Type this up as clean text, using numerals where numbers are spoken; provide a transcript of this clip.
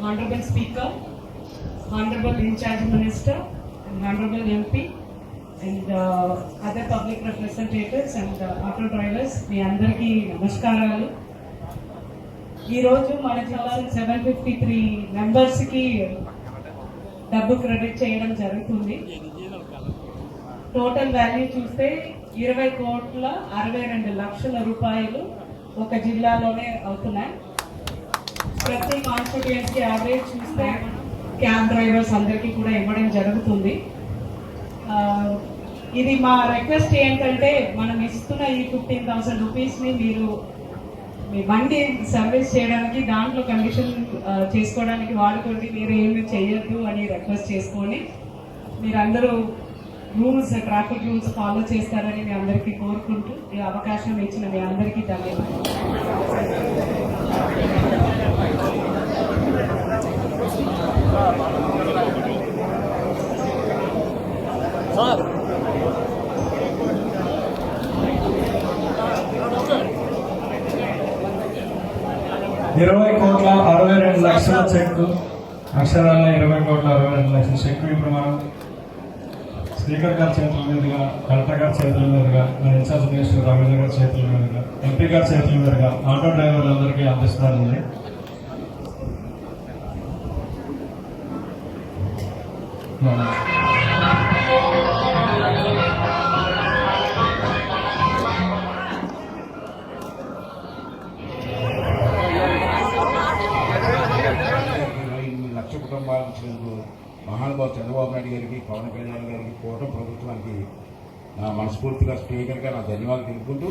Honorable Speaker, Honorable In-Charge Minister, and Honorable MP, and other public representatives and auto drivers, మీ అందరికీ నమస్కారాలు. ఈరోజు మన జిల్లా 753 మెంబర్స్కి డబ్బు క్రెడిట్ చేయడం జరుగుతుంది. టోటల్ వాల్యూ చూస్తే 20,62,00,000 రూపాయలు ఒక జిల్లాలోనే అవుతున్నాయి. ప్రతి కాన్స్టిట్యుయెన్సీ యావరేజ్ చూస్తే క్యాబ్ డ్రైవర్స్ అందరికీ కూడా ఇవ్వడం జరుగుతుంది. ఇది మా రిక్వెస్ట్ ఏంటంటే, మనం ఇస్తున్న ఈ 15,000 రూపీస్ని మీరు మీ బండి సర్వీస్ చేయడానికి, దాంట్లో కండిషన్ చేసుకోవడానికి వాడుకోండి, మీరు ఏమి చేయొద్దు అని రిక్వెస్ట్ చేసుకొని మీరందరూ రూల్స్, ట్రాఫిక్ రూల్స్ ఫాలో చేస్తారని మీ అందరికీ కోరుకుంటూ ఈ అవకాశం ఇచ్చిన మీ అందరికీ ధన్యవాదాలు. సార్ 20,62,00,000 చెక్, అక్షరాల 20,62,00,000 చెక్ ఇప్పుడు మనం స్పీకర్ గారి చేతుల మీదుగా, కలెక్టర్ గారి చేతుల మీదుగా, మన ఇన్ఛార్జ్ మినిస్టర్ రవీంద్ర గారి చేతుల మీదుగా, ఎంపీ గారి చేతుల మీదుగా ఆటో డ్రైవర్లందరికీ అందిస్తున్నారండి. కుటుంబాలకు ఇచ్చినందుకు మహానుభావు చంద్రబాబు నాయుడు గారికి, పవన్ కళ్యాణ్ గారికి, కూటమి ప్రభుత్వానికి నా మనస్ఫూర్తిగా స్పీకర్గా నా ధన్యవాదాలు తెలుపుకుంటూ